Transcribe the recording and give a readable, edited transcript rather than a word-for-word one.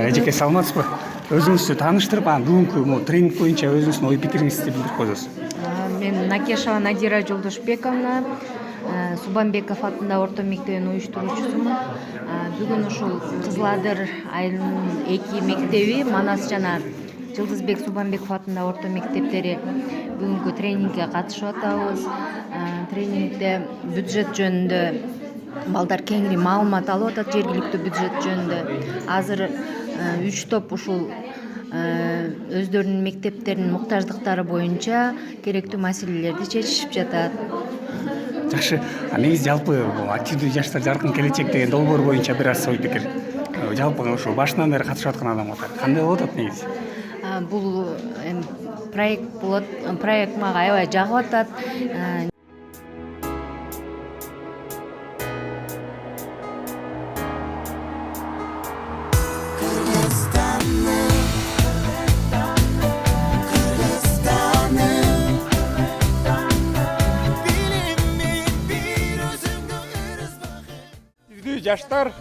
эжеке саламатсызбы? Өзүңүздү тааныштырып, анан бүгүнкү тренинг боюнча өзүңүздүн ой пикириңизди билдирип коесуз. Мен Накешева Надира Жолдошбековна, Субанбеков атындагы орто мектебинин уюштуруучусумун. Бүгүн ушул Кызыл Адыр айылынын 2 мектеби, Манас жана Жылдызбек Субанбеков атындагы орто мектептери бүгүнкү тренингге катышып атабыз. Тренингде бюджет жөнүндө балдар кеңири маалымат алып атат, жергиликтүү бюджет жөнүндө. Азыр 3 топ ушул өздөрүнүн мектептеринин муктаждыктары боюнча керектүү маселелерди чечишип жатат. Жакшы. Негизи жалпы активдүү жаштар жаркын келечек деген долбоор боюнча бир аз ой пикир. Жалпы ошо башынан бери катышып аткан адамга кандай болуп атат негизи? Бул проект болот. Проект мага аябай жагып атат. Жаштар